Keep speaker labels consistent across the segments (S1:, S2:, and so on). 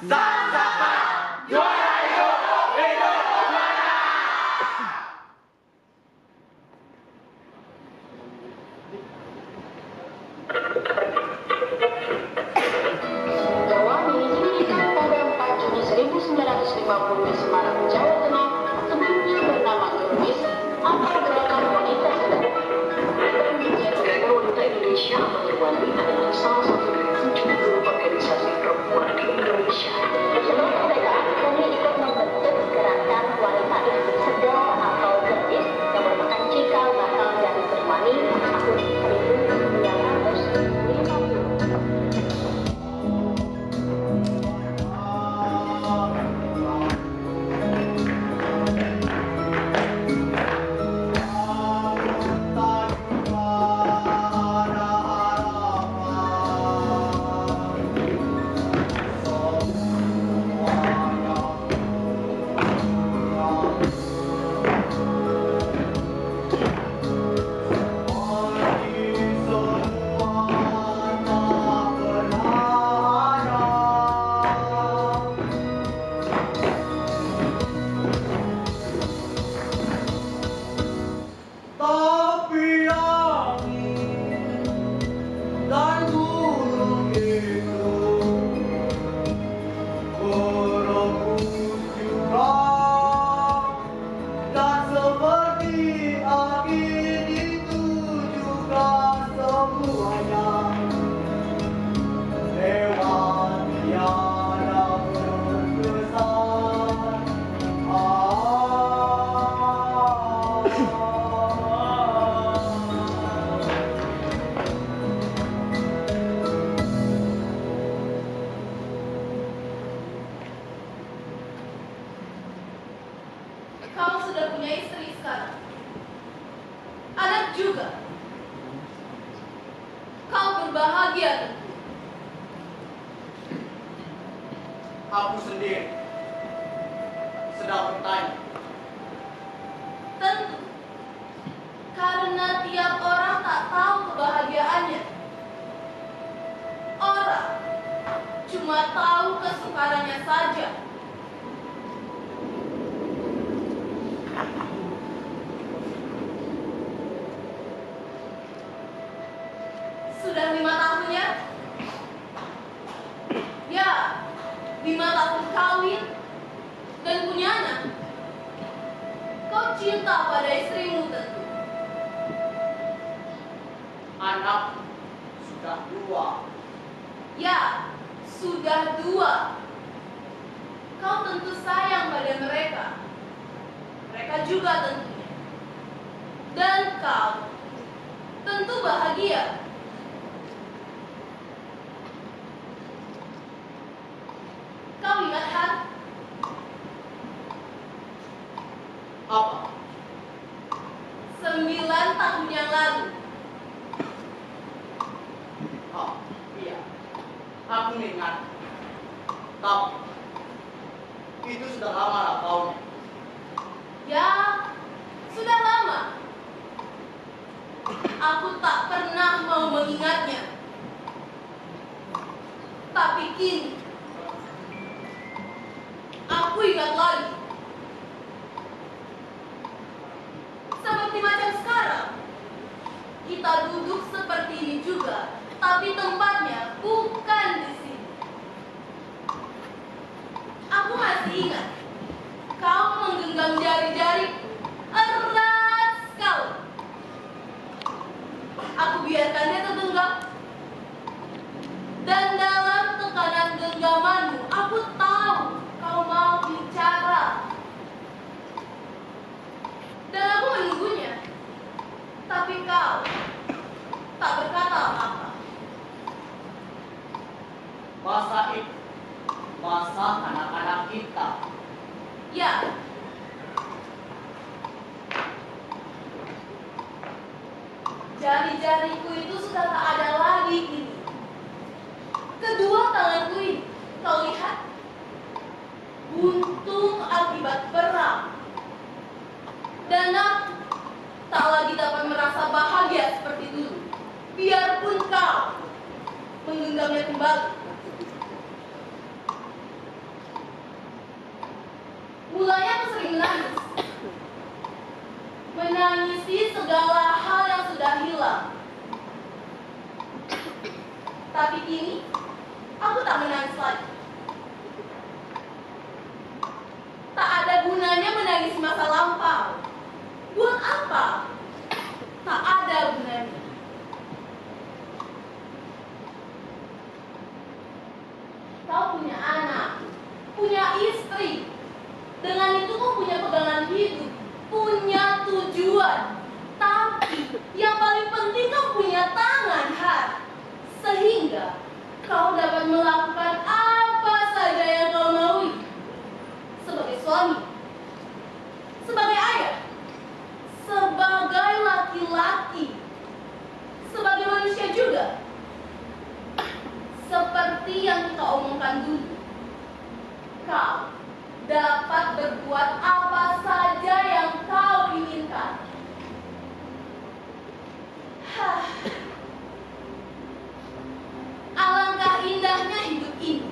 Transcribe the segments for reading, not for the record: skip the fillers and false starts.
S1: Sama-sama juara hidup, hidup juara.
S2: Bahwa didirikan pada 4 Juni 1950 di Semarang, Jawa Tengah, sebelumnya bernama Germis atau Gerakan Wanita Sadar. Dan menjadi Wanita Indonesia atau Gerwani adalah salah satu dari 70 organisasi perempuan di Indonesia. Sebelum merdeka, kami ikut membentuk Gerakan Wanita Sadar atau Germis yang merupakan cikal bakal dari Gerwani tahun 1950.
S1: Tapi angin dan gunung itu berebut juga, dan seperti angin itu juga semuanya lewat tiada berkesan.
S3: Kau sudah punya istri sekarang, anak juga. Kau berbahagia tentu.
S1: Aku sendiri sedang bertanya.
S3: Tentu, karena tiap orang tak tahu kebahagiaannya. Orang cuma tahu kesukarannya saja. Sudah 5 tahunnya? Ya, 5 tahun kawin dan punya anak. Kau cinta pada istrimu tentu.
S1: Anak sudah 2.
S3: Ya, sudah 2. Kau tentu sayang pada mereka. Mereka juga tentunya. Dan kau tentu bahagia. Kau ingat kan?
S1: Apa?
S3: 9 tahun yang lalu.
S1: Oh, iya. Aku ingat. Tapi itu sudah lama lah tahunnya.
S3: Ya, sudah lama. Aku tak pernah mau mengingatnya. Tapi kini, aku ingat lagi. Seperti macam sekarang. Kita duduk seperti ini juga, tapi tempatnya bukan di sini. Aku masih ingat. Kau menggenggam jari-jariku erat sekali. Aku biarkannya tergenggam. Dan dalam tekanan genggamanmu, aku tahu kau mau bicara. Dan aku menunggunya. Tapi kau tak berkata apa-apa.
S1: Masa itu, masa anak-anak kita.
S3: Ya. Jari-jariku itu sudah tak ada lagi kini. Kedua tanganku ini, kau lihat? Buntung akibat perang. Dan aku tak lagi dapat merasa bahagia seperti dulu. Biarpun kau menggenggamnya kembali. segala hal yang sudah hilang. Tapi kini, aku tak menangis lagi. Tak ada gunanya menangis masa lampau. Buat apa? Tak ada gunanya. Kau punya anak, punya istri. Dengan itu kau punya pegangan hidup, punya tujuan. Tapi yang paling penting kau punya tangan, hati. Sehingga kau dapat melakukan apa saja yang kau maui. Sebagai suami, sebagai ayah, sebagai laki-laki, sebagai manusia juga. Seperti yang kita omongkan dulu, kau dapat berbuat apa saja yang kau inginkan. Alangkah indahnya hidup ini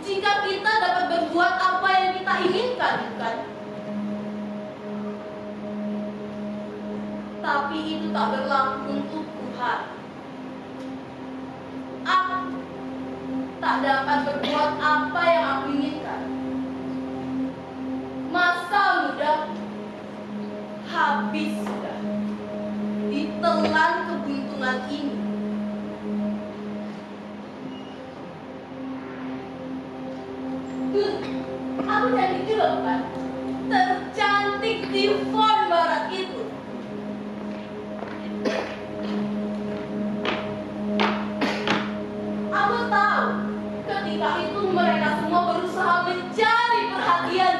S3: jika kita dapat berbuat apa yang kita inginkan, bukan? Tapi itu tak berlaku untuk Tuhan. Aku tak dapat berbuat apa yang aku inginkan. Masa muda habis sudah, ditelan kebuntungan ini. Aku cantik juga, bukan? Tercantik di Fort Barat itu. Aku tahu ketika itu mereka semua berusaha mencari perhatian.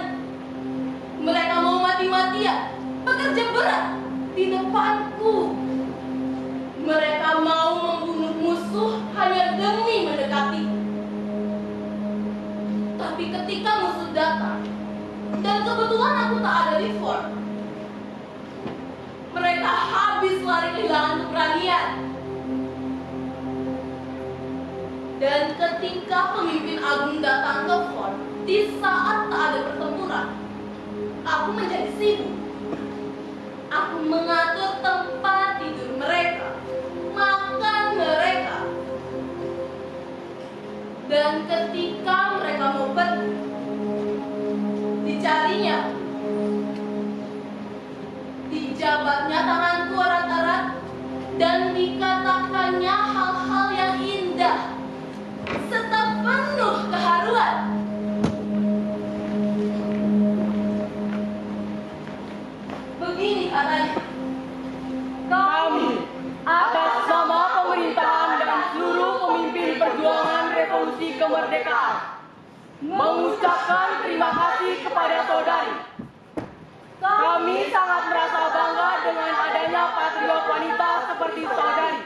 S3: Mereka mau mati-matian, bekerja berat di depanku. Mereka mau membunuh musuh hanya demi mendekati. Tapi ketika musuh datang, dan kebetulan aku tak ada di fort, mereka habis lari kehilangan keberanian. Dan ketika pemimpin agung datang ke fort, di saat tak ada pertempuran, aku menjadi sibuk. Aku mengatur tempat tidur mereka, makan mereka. Dan ketika mereka mau pergi, dicarinya, dijabatnya tanganku erat-erat, dan dikatakannya hal-hal yang indah, serta penuh keharuan. Begini katanya,
S4: kami atas nama pemerintahan dan seluruh pemimpin perjuangan revolusi kemerdekaan mengucapkan terima kasih kepada saudari. Kami sangat merasa bangga dengan adanya patriot wanita seperti saudari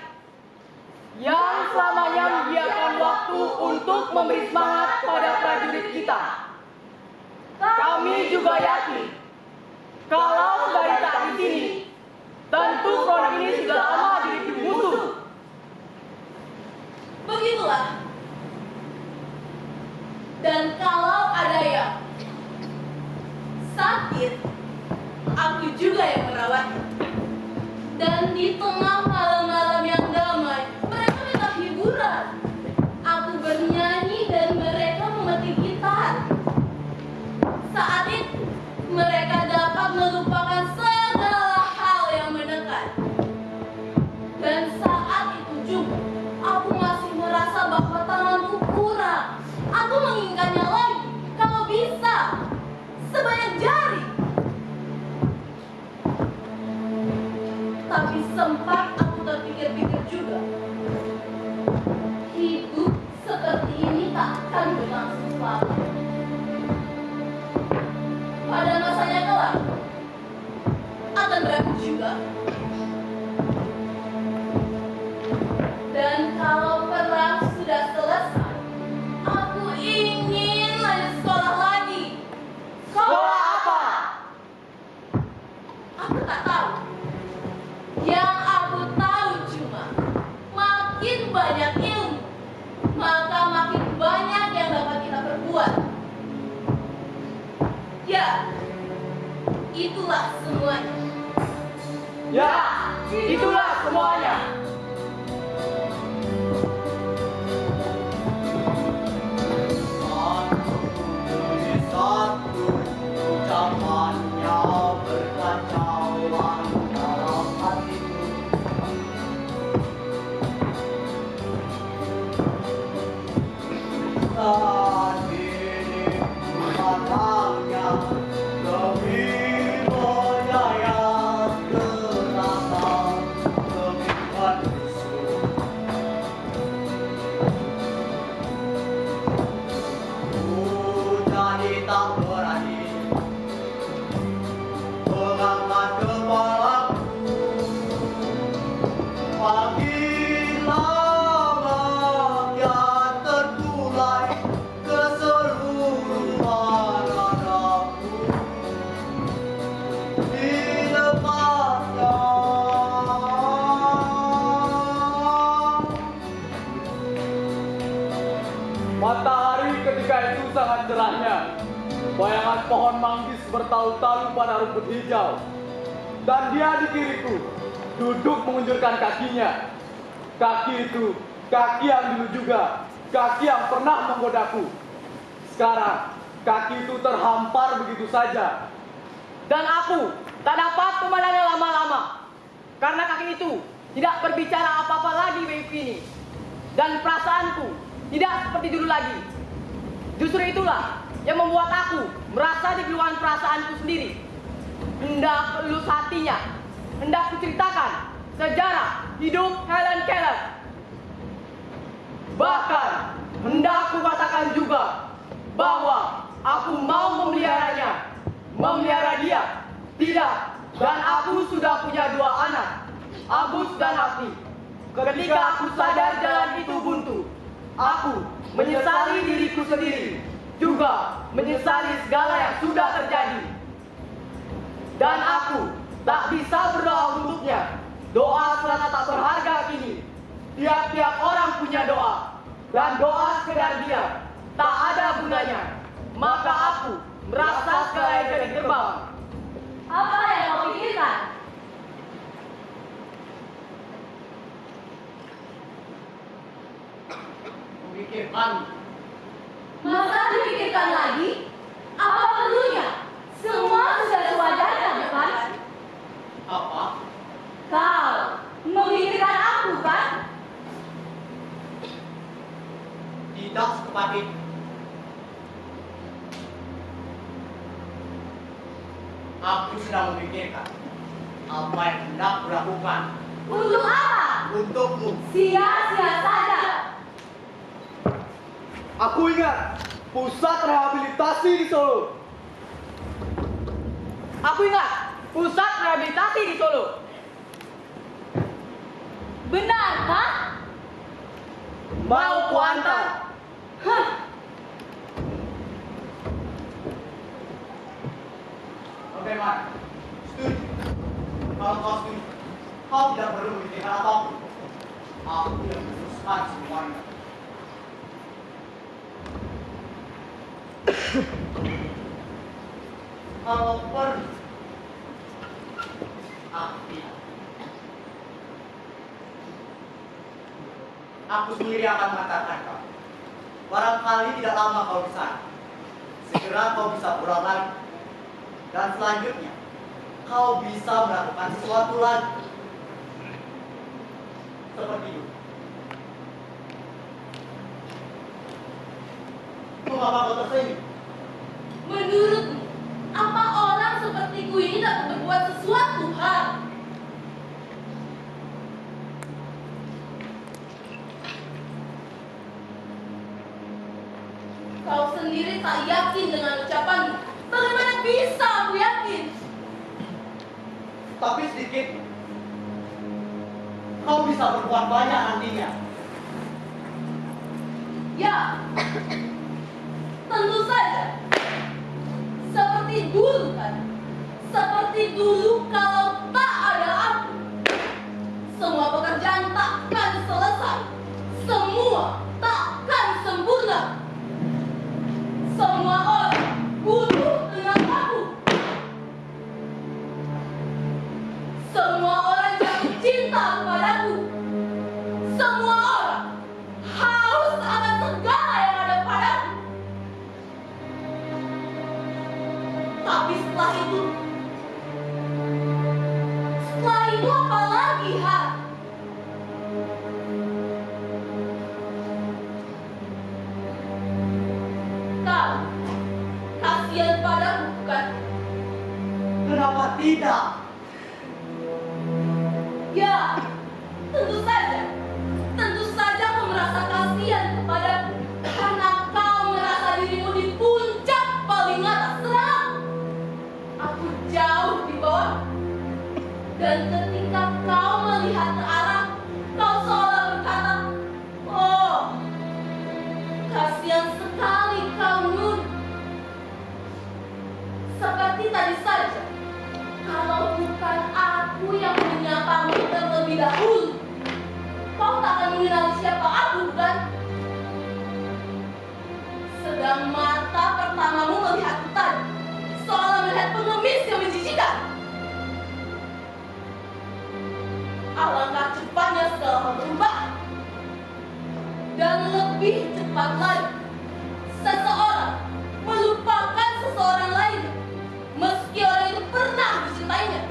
S4: yang selamanya menyediakan waktu untuk memberi semangat pada prajurit kita. Kami juga yakin kalau saudari tak di sini, tentu front ini sudah lama jadi musuh.
S3: begitulah. Dan kalau ada yang sakit, aku juga yang merawatnya. Dan di tengah malam-malam yang damai, mereka minta hiburan. Aku bernyanyi dan mereka memetik gitar. Saat itu, mereka dapat melupakan segala hal yang menekan. Dan saat itu juga, aku masih merasa bahwa tanganku kurang. Aku menginginkannya lagi, kalau bisa, sebanyak jari. Tapi sempat aku terpikir-pikir juga, hidup seperti ini tak akan berlangsung lama. Pada masanya kelak, akan berakhir juga. Dan kalau perang sudah selesai, aku ingin lanjut sekolah lagi.
S4: Sekolah apa?
S3: Aku tak tahu. Yang aku tahu cuma, makin banyak ilmu, maka makin banyak yang dapat kita perbuat. Ya, itulah semuanya.
S4: Ya, Itulah semuanya.
S1: Satu demi satu ucapannya berkacauan dalam hatiku. Saat ini matangnya lebih menyayat kenapa kebimbangan bisu. Ku jadi tak berani mengangkat kepalaku. Makin lama kian tertulai ke seluruh dadaku. Dilepasnya
S5: Matahari ketika itu sangat cerahnya. Bayangan pohon manggis bertalu-talu pada rumput hijau. Dan dia di kiriku, duduk mengunjurkan kakinya. Kaki itu, kaki yang dulu juga, kaki yang pernah menggodaku. Sekarang, kaki itu terhampar begitu saja.
S4: Dan aku tak dapat memandangnya lama-lama. Karena kaki itu tidak berbicara apa-apa lagi baik ini. Dan perasaanku tidak seperti dulu lagi. Justru itulah yang membuat aku merasa dikeluhan perasaanku sendiri. Hendak elus hatinya, hendak kuceritakan sejarah hidup Helen Keller. Bahkan hendak kukatakan juga bahwa aku mau memeliharanya, memelihara dia. Tidak, dan aku sudah punya 2 anak, Agus dan Afni. Ketika aku sadar jalan itu buntu, aku menyesali diriku sendiri, juga menyesali segala yang sudah terjadi. Dan aku tak bisa berdoa untuknya. Doa serasa tak berharga kini. Tiap-tiap orang punya doa, dan doa sekedar dia tak ada gunanya. Maka aku merasa sekali jadi terbang.
S3: Apa yang kau pikirkan?
S1: memikirkan.
S3: Masa dipikirkan lagi? Apa perlunya? Semua sudah sewajarnya, bukan?
S1: Apa?
S3: Kau memikirkan aku, kan?
S1: Tidak secepat itu. Aku sedang memikirkan apa yang hendak kulakukan
S3: Untuk apa?
S1: untukmu.
S3: Sia-sia saja.
S5: Aku ingat pusat rehabilitasi di Solo.
S4: Aku ingat pusat rehabilitasi di Solo.
S3: Benarkah?
S4: Mau kuantar.
S3: Hah.
S1: Bagaimana? Setuju? Kalau kau setuju, kau tidak perlu memikirkan apapun. Aku yang memutuskan semuanya. Kalau perlu, aku tidak. Aku sendiri akan mengantarkan kau. Barangkali tidak lama kau di sana. Segera kau bisa pulang lagi. Dan selanjutnya, kau bisa melakukan sesuatu lagi. Seperti itu. Mengapa kau tersenyum?
S3: Menurutmu, apa orang sepertiku ini dapat berbuat sesuatu hal? Kau sendiri tak yakin dengan ucapanmu. Bagaimana bisa aku yakin?
S1: Tapi sedikit, kau bisa berbuat banyak nantinya.
S3: Ya, tentu saja. Seperti dulu kan? Seperti dulu kalau tak ada aku. Semua pekerjaan takkan selesai. Semua takkan sempurna. Semua orang butuh dengan aku. Semua orang jatuh cinta
S1: tidak?
S3: Ya, tentu saja. Tentu saja kau merasa kasihan kepadaku karena kau merasa dirimu di puncak paling atas. Serang. Aku jauh di bawah. Dan ketika kau melihat ke arah, kau seolah berkata, "Oh, kasihan sekali kau, Nun." Seperti tadi saja, kalau bukan aku yang menyapamu terlebih dahulu, kau tak akan mengenali siapa aku, bukan? Sedang mata pertamamu melihat tadi, seolah melihat pengemis yang menjijikan. Alangkah cepatnya segala hal berubah. Dan lebih cepat lagi, seseorang melupakan seseorang lain, meski orang itu pernah dicintainya.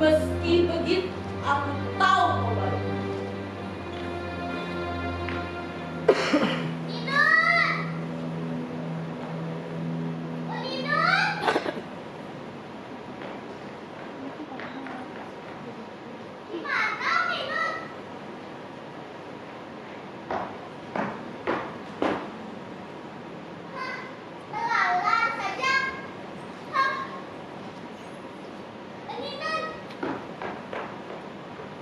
S3: Meski begitu, aku tahu kau baik. Ninun! Oh, Ninun! Gimana, Ninun? Lelah saja. Ninun!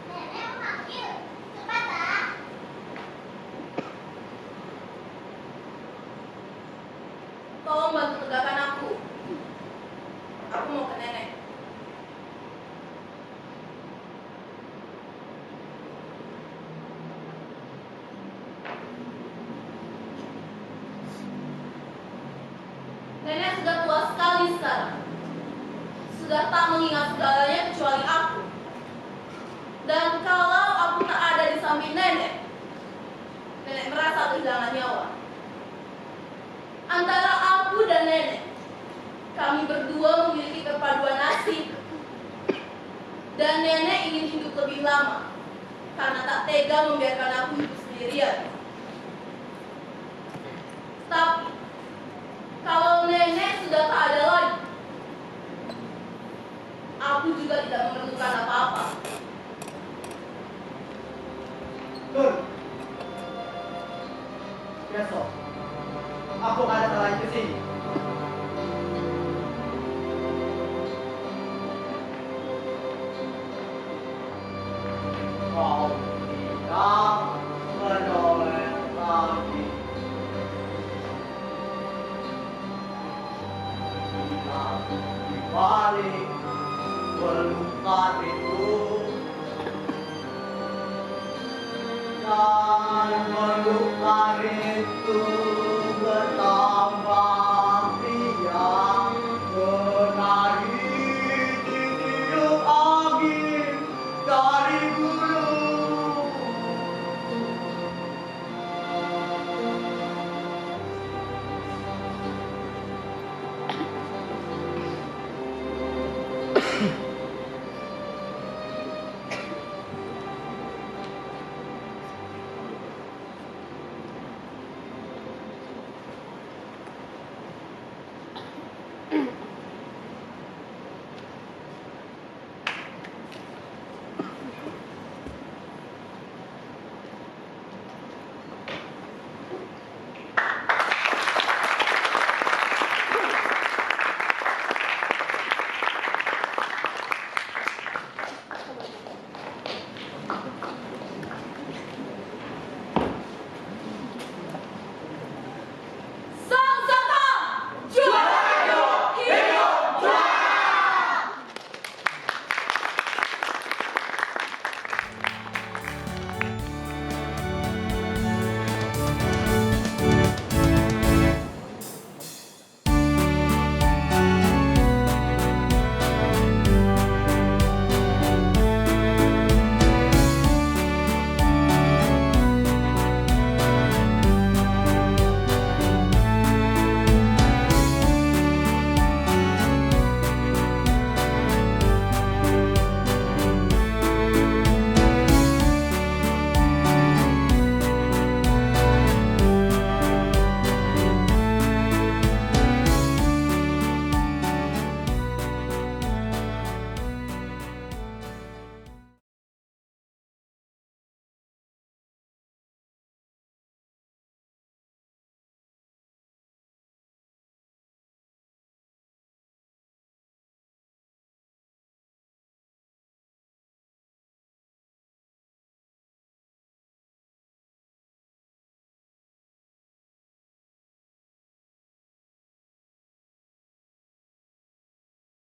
S3: Nenek memanggil. Cepat, ah. Tolong bantu tegakkan aku. Aku mau ke nenek. Nenek sudah tua sekali sekarang. Sudah tak mengingat segalanya kecuali aku. Dan kalau aku tak ada di samping nenek, nenek merasa kehilangan nyawa. Antara aku dan nenek, kami berdua memiliki perpaduan nasib. Dan nenek ingin hidup lebih lama, karena tak tega membiarkan aku hidup sendirian. Tapi, kalau nenek sudah tak ada lagi, aku juga tidak memerlukan apa-apa.
S1: Nur, besok aku akan datang lagi ke sini. Kau tidak menoleh lagi. Tidak dibalik belukar itu. Dan melukar itu